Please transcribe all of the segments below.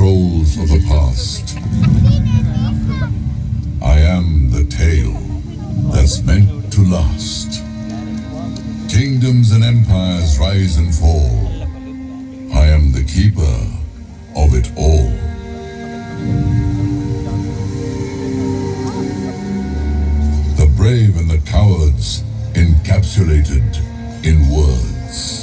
scrolls of the past. I am the tale that's meant to last. Kingdoms and empires rise and fall. I am the keeper of it all. The brave and the cowards encapsulated in words.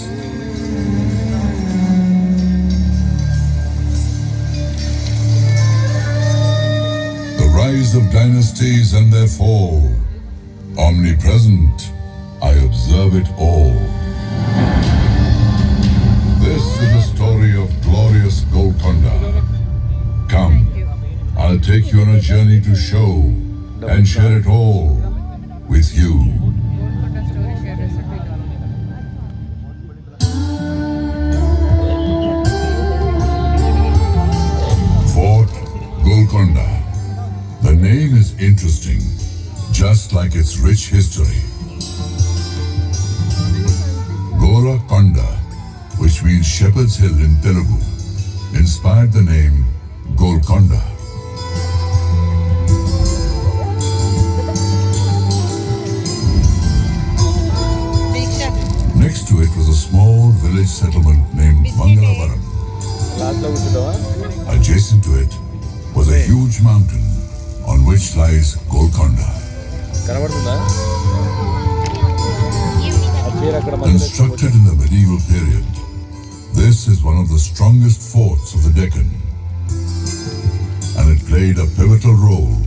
Rise of dynasties and their fall. Omnipresent, I observe it all. This is the story of glorious Golconda. Come, I'll take you on a journey to show and share it all with you. Fort Golconda. The name is interesting, just like its rich history. Golconda, which means Shepherd's Hill in Telugu, inspired the name Golconda. Next to it was a small village settlement named Mangalavaram. Adjacent to it was a huge mountain on which lies Golconda. Constructed in the medieval period, this is one of the strongest forts of the Deccan, and it played a pivotal role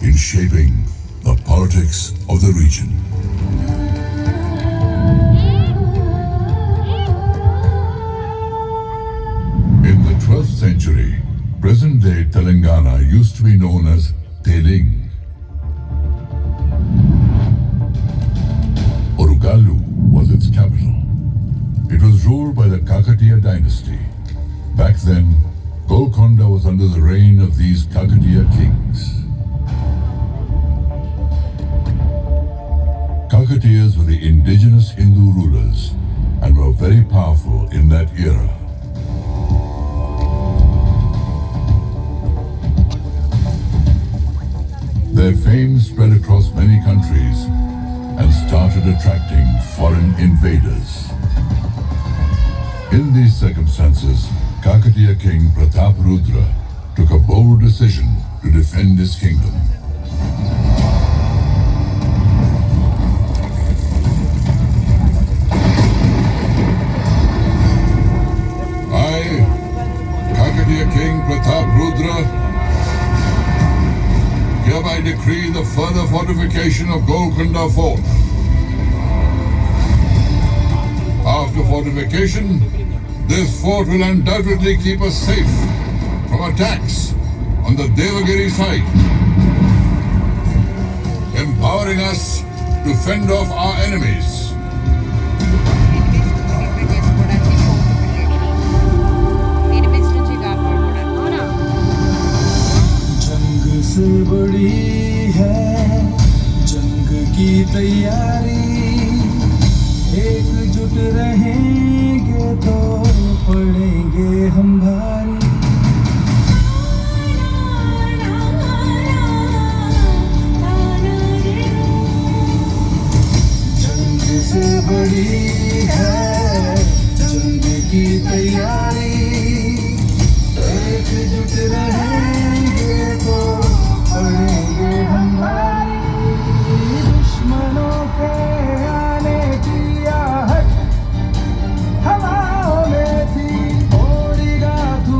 in shaping the politics of the region. In the 12th century, present-day Telangana used to be known as Teling. Orugalu was its capital. It was ruled by the Kakatiya dynasty. Back then, Golconda was under the reign of these Kakatiya kings. Kakatiyas were the indigenous Hindu rulers and were very powerful in that era. Their fame spread across many countries and started attracting foreign invaders. In these circumstances, Kakatiya King Prataparudra took a bold decision to defend his kingdom. I, Kakatiya King Prataparudra, hereby decree the further fortification of Golconda Fort. After fortification, this fort will undoubtedly keep us safe from attacks on the Devagiri side, empowering us to fend off our enemies. से बड़ी है जंग की तैयारी, एकजुट रहेंगे तो पड़ेंगे हम भारी। जंग से बड़ी है जंग की तैयारी, एकजुट रहेंगे तो पड़ेंगे हमारी। दुश्मनों के आने की आहट हवाओं में थी, ओढ़ेगा तू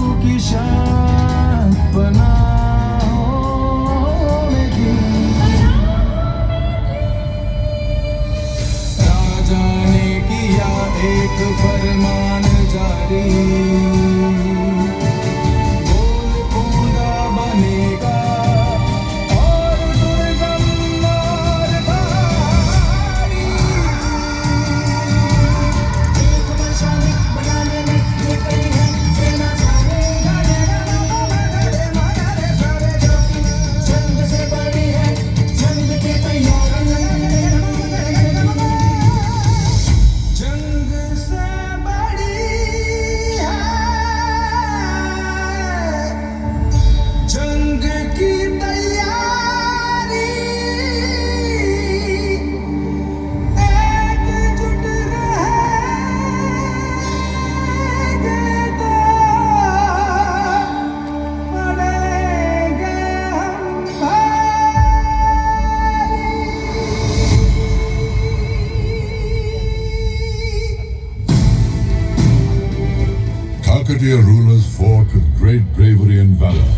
Kakatiya rulers fought with great bravery and valor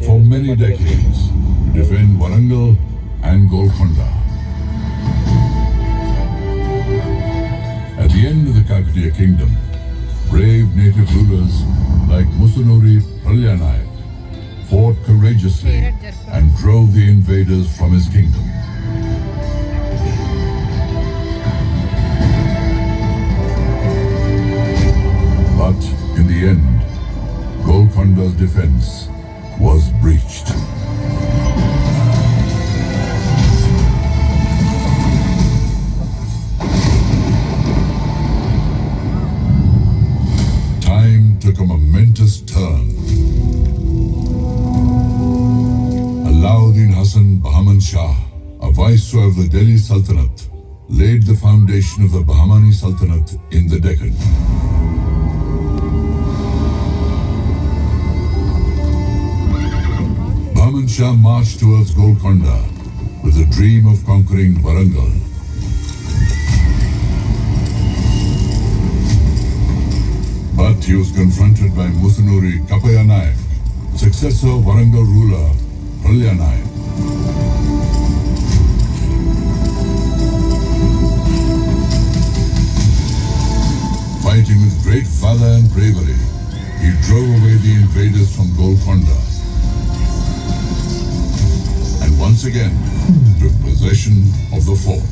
for many decades to defend Warangal and Golconda. At the end of the Kakatiya kingdom, brave native rulers like Musunuri Pralyanayak fought courageously and drove the invaders from his kingdom. But in the end, Golconda's defense was breached. Time took a momentous turn. Alauddin Hassan Bahman Shah, a viceroy of the Delhi Sultanate, laid the foundation of the Bahmani Sultanate in the Deccan. Bahman Shah marched towards Golconda with the dream of conquering Warangal. But he was confronted by Musunuri Kapayanayak, successor of Warangal ruler Pralyanayak. Fighting with great valor and bravery, he drove away the invaders from Golconda and once again took possession of the fort.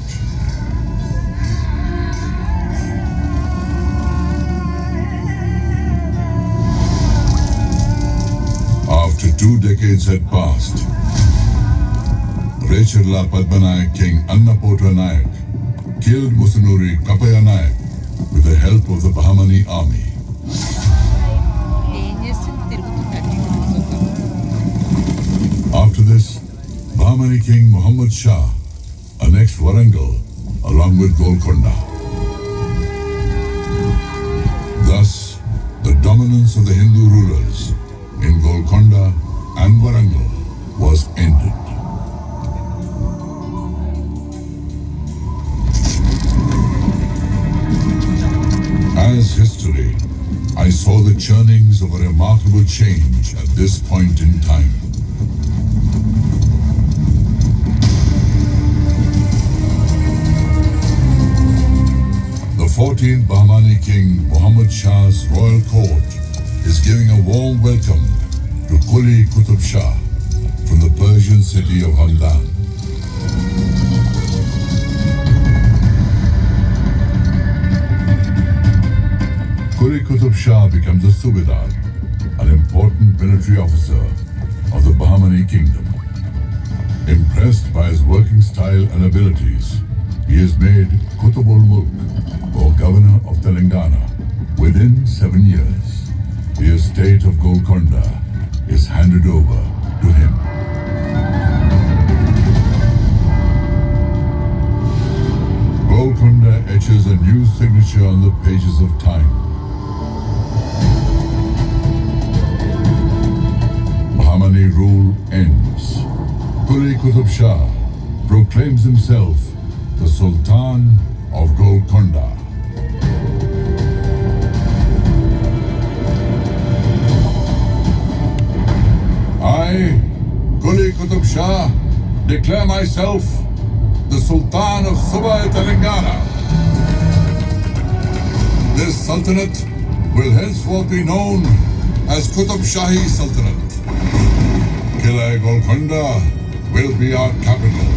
After 2 decades had passed, Rechirla Padmanayak King Annapota Nayak killed Musunuri Kapayanayak with the help of the Bahmani army. After this, Bahmani King Muhammad Shah annexed Warangal along with Golconda. Thus, the dominance of the Hindu rulers in Golconda and Warangal was ended. As history, I saw the churnings of a remarkable change at this point in time. The 14th Bahmani King Muhammad Shah's royal court is giving a warm welcome to Quli Qutb Shah from the Persian city of Hamdan. Quli Qutb Shah becomes a Subedar, an important military officer of the Bahmani kingdom. Impressed by his working style and abilities, he is made Qutb ul Mulk, or Governor of Telangana, within 7 years. The estate of Golconda is handed over to him. Golconda etches a new signature on the pages of time. Bahmani rule ends. Quli Qutb Shah proclaims himself the Sultan of Golconda. I, Quli Qutb Shah, declare myself the Sultan of Suba Telangana. This Sultanate will henceforth be known as Qutb Shahi Sultanate. Qila'e Golconda will be our capital.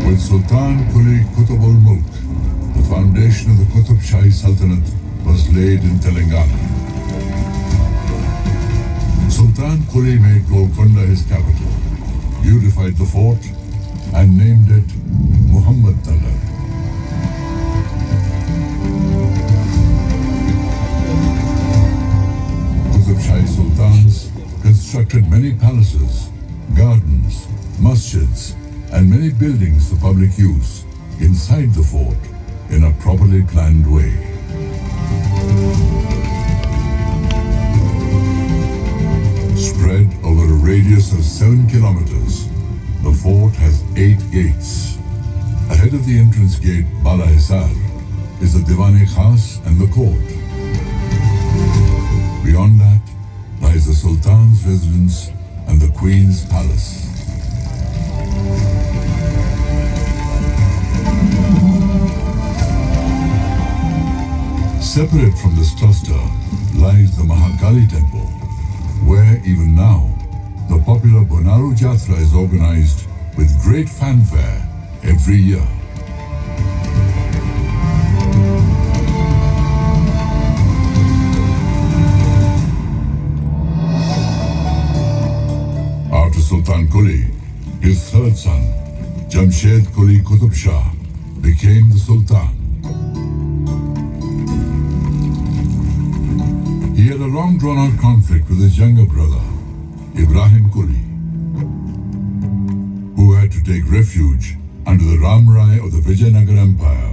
With Sultan Quli Qutb ul Mulk, the foundation of the Qutb Shahi Sultanate was laid in Telangana. Sultan Quli made Golconda his capital, beautified the fort, and named it Muhammad Nagar. Qutb Shahi Sultans constructed many palaces, gardens, masjids, and many buildings for public use inside the fort in a properly planned way. Spread over a radius of 7 kilometers, the fort has 8 gates Ahead of the entrance gate, Bala Hisar, is the Diwan-e-Khas and the court. Beyond that lies the Sultan's residence and the Queen's palace. Separate from this cluster lies the Mahakali temple, where even now the popular Bonaru Jatra is organized with great fanfare every year. After Sultan Quli, his third son, Jamshed Quli Qutub Shah, became the Sultan. He had a long drawn-out conflict with his younger brother, Ibrahim Quli, who had to take refuge under the Ram Rai of the Vijayanagar Empire.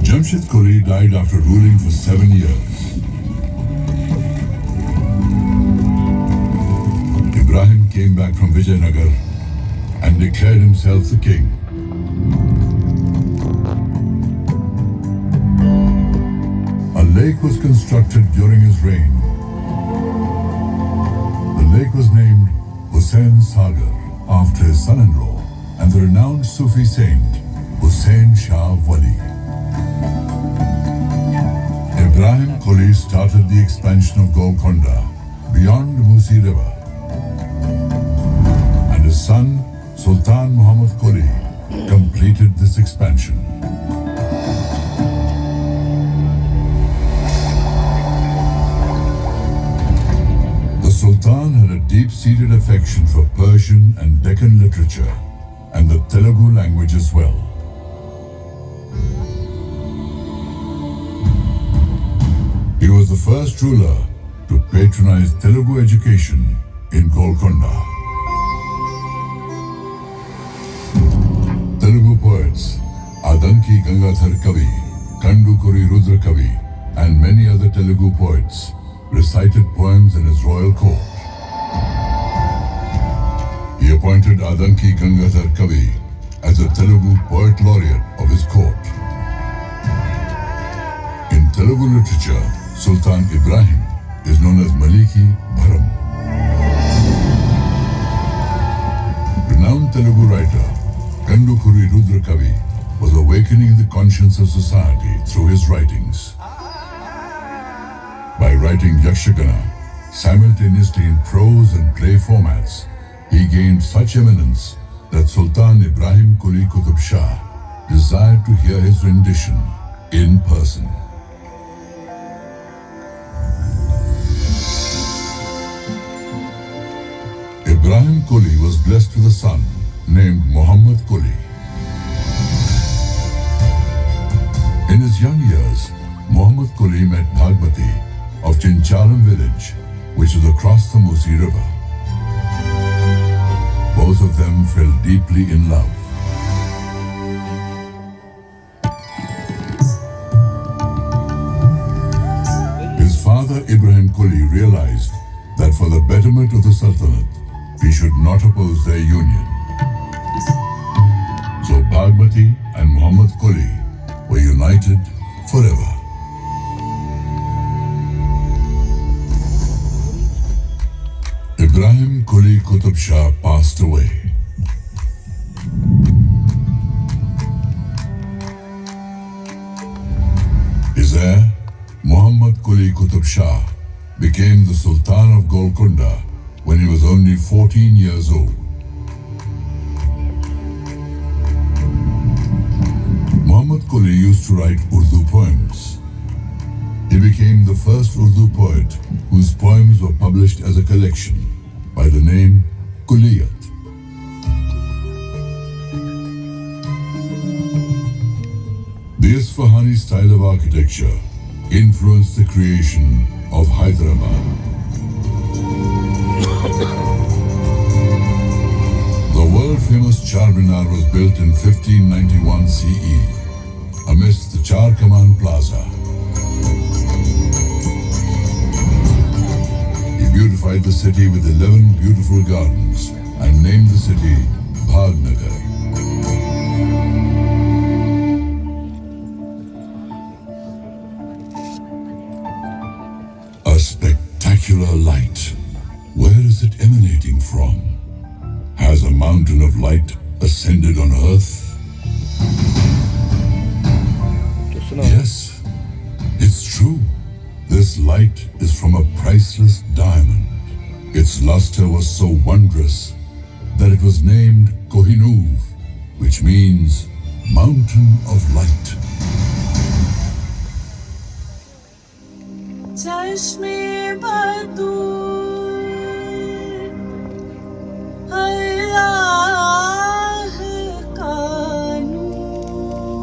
Jamshed Quli died after ruling for 7 years. Ibrahim came back from Vijayanagar and declared himself the king. A lake was constructed during his reign. The lake was named Hussain Sagar after his son-in-law and the renowned Sufi saint Hussain Shah Wali. Ibrahim Quli started the expansion of Golconda beyond the Musi River, and his son Sultan Muhammad Quli completed this expansion. The Sultan had a deep-seated affection for Persian and Deccan literature and the Telugu language as well. He was the first ruler to patronize Telugu education in Golconda. Telugu poets Adanki Gangadhar Kavi, Kandukuri Rudra Kavi, and many other Telugu poets recited poems in his royal court. He appointed Adanki Gangadhar Kavi as the Telugu poet laureate of his court. In Telugu literature, Sultan Ibrahim is known as Maliki Bharam. Renowned Telugu writer Kandukuri Rudra Kavi was awakening the conscience of society through his writings. By writing Yakshagana simultaneously in prose and play formats, he gained such eminence that Sultan Ibrahim Quli Qutub Shah desired to hear his rendition in person. Ibrahim Quli was blessed with a son named Muhammad Quli. In his young years, Muhammad Quli met Bhagmati of Chincharam village, which is across the Musi River. Both of them fell deeply in love. His father Ibrahim Quli realized that for the betterment of the Sultanate, he should not oppose their union. So Bhagmati and Muhammad Quli were united forever. Ibrahim Quli Qutub Shah passed away. His heir, Muhammad Quli Qutub Shah, became the Sultan of Golconda when he was only 14 years old. Muhammad Quli used to write Urdu poems. He became the first Urdu poet whose poems were published as a collection by the name Quliyat. The Isfahani style of architecture influenced the creation of Hyderabad. The world-famous Charminar was built in 1591 CE amidst the Char Kaman Plaza. beautified the city with 11 beautiful gardens and named the city Bhagnagar. A spectacular light. Where is it emanating from? Has a mountain of light ascended on earth? Yes, it's true. This light is from a priceless diamond. Its luster was so wondrous that it was named Kohinoor, which means Mountain of Light. चश्मे बदूर अल्लाह का नूर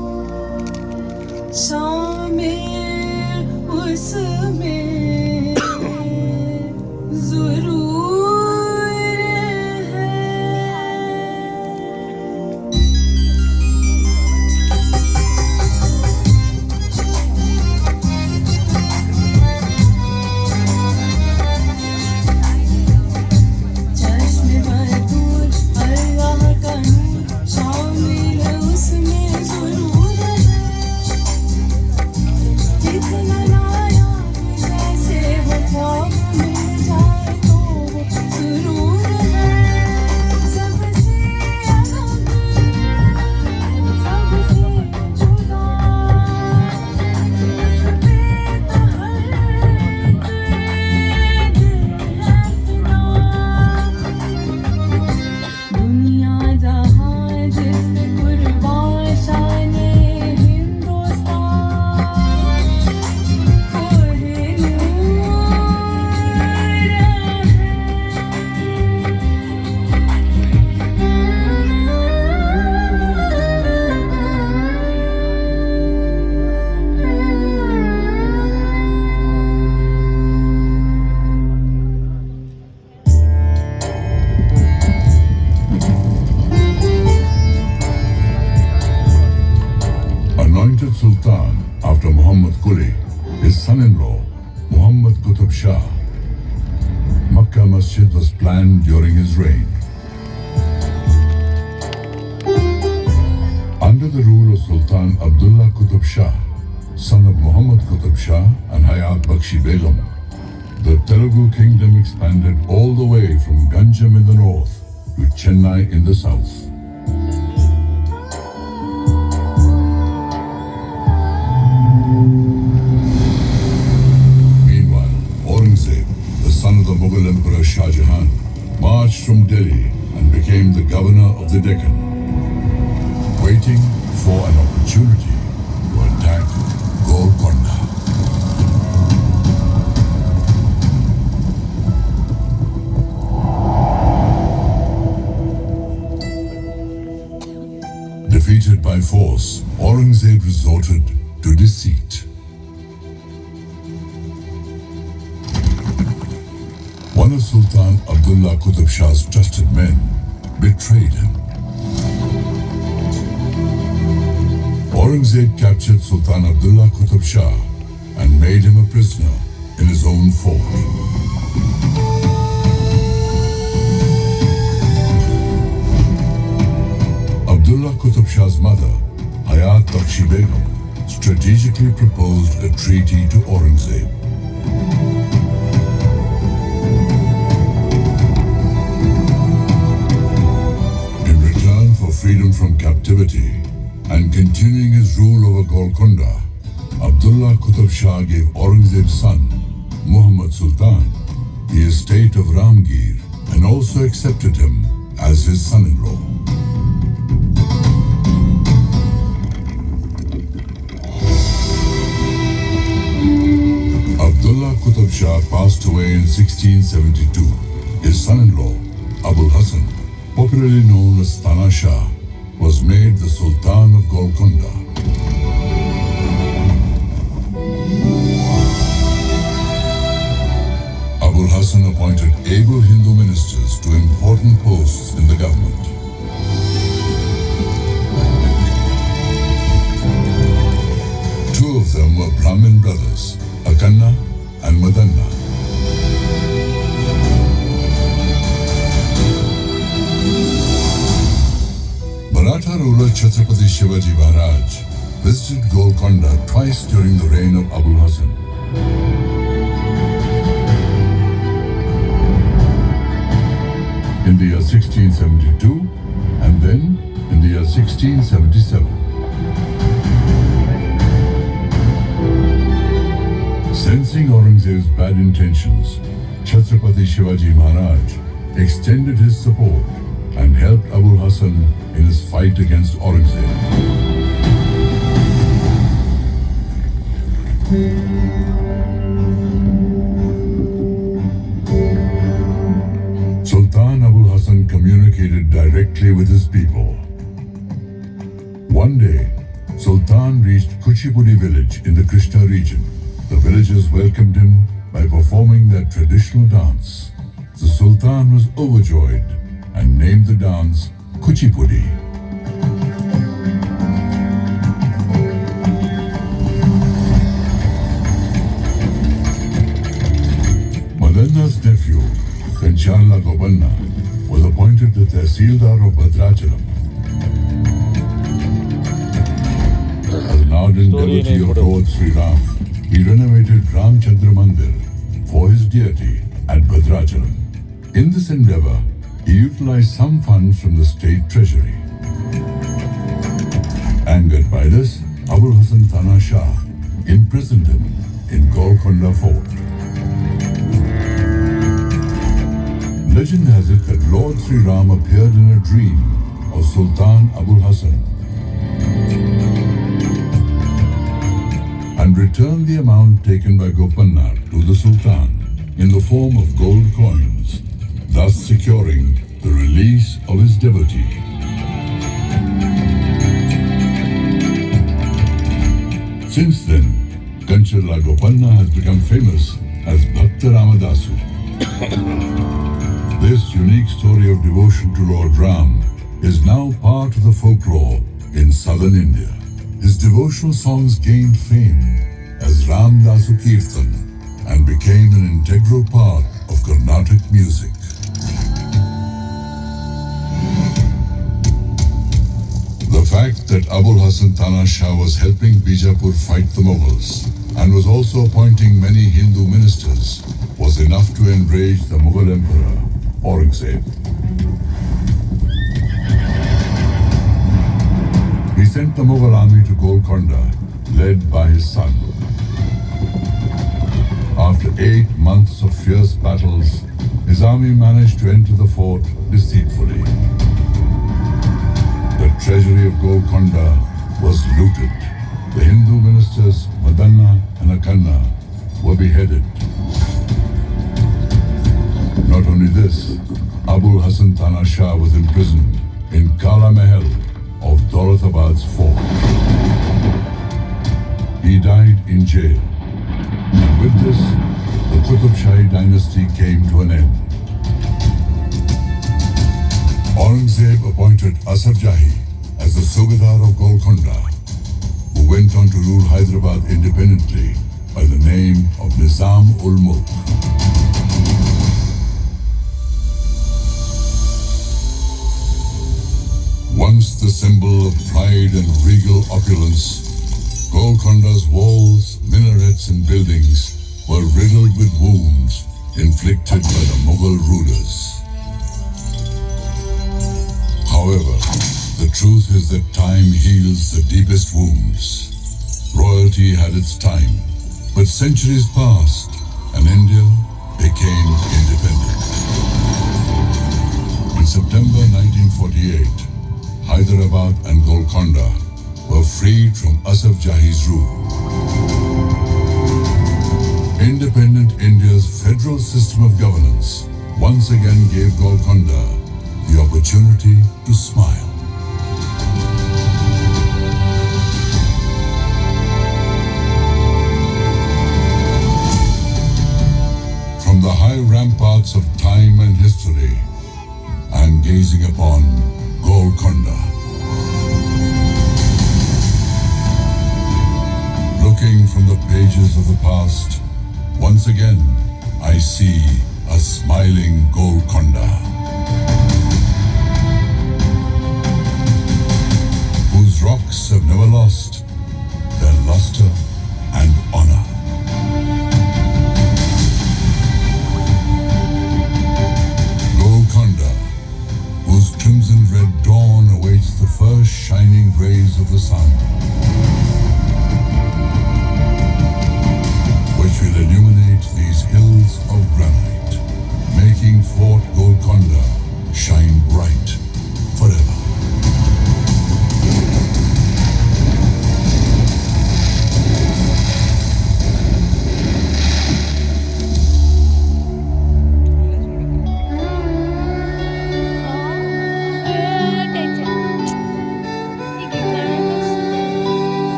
शामिल उसमें ज़रूर है. चश्मे बदूर अल्लाह का नूर शामिल उसमें ज़रूर है. कितना नायाब जैसे वो ख्वाब मिल जाए तो वो ज़रूर है. सबसे अलग सबसे जुदा दुनिया जहां जिस कुर्बान शाने Hindustan Anointed Sultan after Muhammad Quli, his son-in-law, Muhammad Qutb Shah. Makkah Masjid was planned during his reign. Under the rule of Sultan Abdullah Qutb Shah, son of Muhammad Qutb Shah and Hayat Bakshi Begum, the Telugu kingdom expanded all the way from Ganjam in the north to Chennai in the south. Meanwhile, Aurangzeb, the son of the Mughal Emperor Shah Jahan, marched from Delhi and became the governor of the Deccan, waiting for an opportunity to attack Golconda. Defeated by force, Aurangzeb resorted to deceit. One of Sultan Abdullah Qutb Shah's trusted men betrayed him. Aurangzeb captured Sultan Abdullah Qutb Shah and made him a prisoner in his own fort. Abdullah Qutb Shah's mother, Hayat Bakshi Begum, strategically proposed a treaty to Aurangzeb. In return for freedom from captivity and continuing his rule over Golconda, Abdullah Qutb Shah gave Aurangzeb's son, Muhammad Sultan, the estate of Ramgir and also accepted him as his son-in-law. Abdullah Qutb Shah passed away in 1672. His son-in-law, Abul Hassan, popularly known as Tana Shah, was made the Sultan of Golconda. Abul Hassan appointed able Hindu ministers to important posts in the government. Two of them were Brahmin brothers, Akanna and Madanna. ruler Chhatrapati Shivaji Maharaj visited Golconda twice during the reign of Abul Hasan. In the year 1672 and then in the year 1677. Sensing Aurangzeb's bad intentions, Chhatrapati Shivaji Maharaj extended his support and helped Abul Hasan in his fight against Aurangzeb. Sultan Abul Hasan communicated directly with his people. One day, Sultan reached Kuchipudi village in the Krishna region. The villagers welcomed him by performing their traditional dance. The Sultan was overjoyed and named the dance Kuchipudi. Madanna's nephew, Kancharla Gopanna, was appointed the Tehsildar of Bhadrachalam. As an ardent devotee of Lord Sri Ram, he renovated Ramchandra Mandir for his deity at Bhadrachalam. In this endeavor, he utilized some funds from the state treasury. Angered by this, Abul Hasan Thana Shah imprisoned him in Golconda Fort. Legend has it that Lord Sri Ram appeared in a dream of Sultan Abul Hasan and returned the amount taken by Gopanna to the Sultan in the form of gold coins, thus securing the release of his devotee. Since then, Kancharla Gopanna has become famous as Bhakta Ramadasu. This unique story of devotion to Lord Ram is now part of the folklore in southern India. His devotional songs gained fame as Ramdasu Kirtan and became an integral part of Carnatic music. The fact that Abul Hasan Thana Shah was helping Bijapur fight the Mughals and was also appointing many Hindu ministers was enough to enrage the Mughal Emperor, Aurangzeb. He sent the Mughal army to Golconda, led by his son. After 8 months of fierce battles, his army managed to enter the fort deceitfully. The treasury of Golconda was looted. The Hindu ministers Madanna and Akanna were beheaded. Not only this, Abul Hasan Thana Shah was imprisoned in Kala Mahal of Daulatabad's fort. He died in jail. And with this, the Qutub Shahi dynasty came to an end. Aurangzeb appointed Asaf Jahi as the Subedar of Golconda, who went on to rule Hyderabad independently by the name of Nizam ul Mulk. Once the symbol of pride and regal opulence, Golconda's walls, minarets and buildings were riddled with wounds inflicted by the Mughal rulers. However, the truth is that time heals the deepest wounds. Royalty had its time, but centuries passed and India became independent. In September 1948, Hyderabad and Golconda were freed from Asaf Jahi's rule. Independent India's federal system of governance once again gave Golconda the opportunity to smile. From the high ramparts of time and history, I am gazing upon Golconda. Looking from the pages of the past, once again I see a smiling Golconda. never lost their luster and honor. Golconda, whose crimson red dawn awaits the first shining rays of the sun, which will illuminate these hills of granite, making Fort Golconda shine bright forever.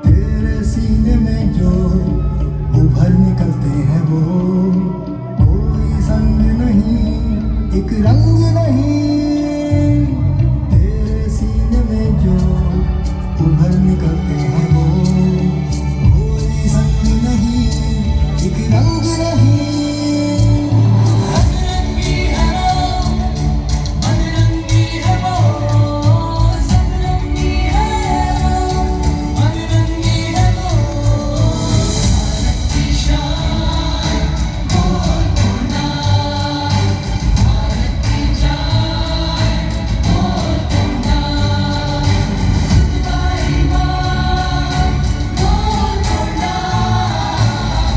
तेरे सीने में जो उभर निकलते हैं वो कोई संग नहीं, एक रंग नहीं। तेरे सीने में जो उभर निकलते हैं वो कोई संग नहीं, एक रंग नहीं। रंगी है वो, सतरंगी है वो, मनरंगी है वो। भारत की शान गोलकोंडा, भारत की जान गोलकोंडा, भाई मां गोलकोंडा,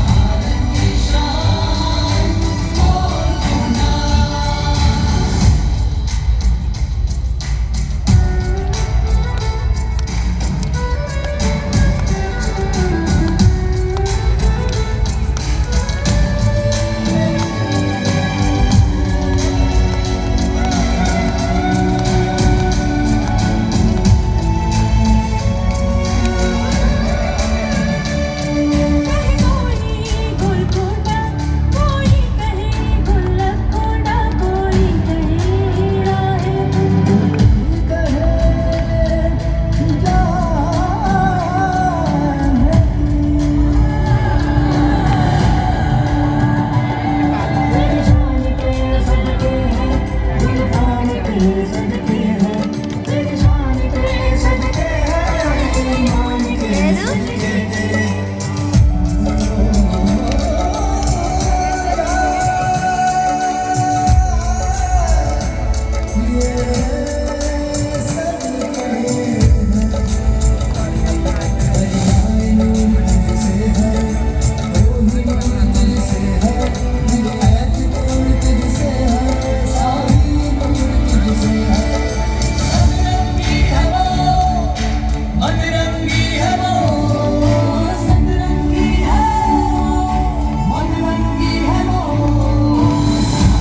भारत की शान गोलकोंडा। कोई गोलकोंडा, कोई कहे गोलकोंडा, कोई कहे राहे मनरंगी है वो, सतरंगी है वो, मनरंगी है वो।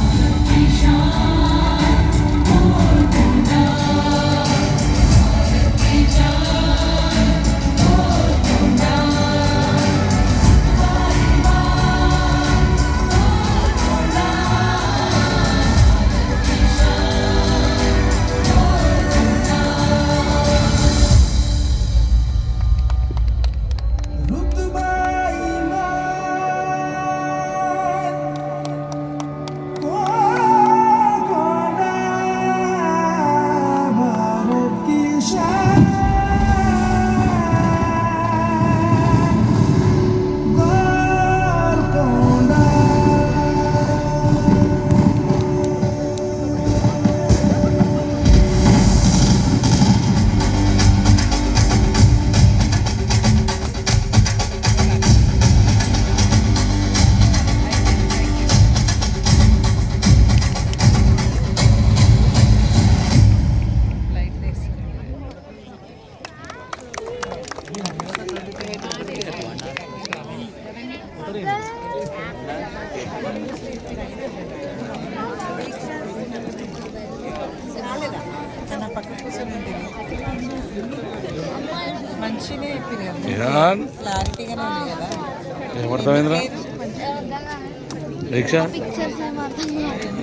भारत की शान गोलकोंडा, भारत की जान गोलकोंडा, भाई मां गोलकोंडा, भारत की शान गोलकोंडा। रुतबा ईमान गोलकोंडा, भारत की शान गोलकोंडा। మంచినే చెప్పినారు ఇరాన్ క్లారిటీగానే ఉంది కదా ఏమర్థమైందిరా దీక్ష పిక్చర్స్ ఏం అర్థం కావట్లేదు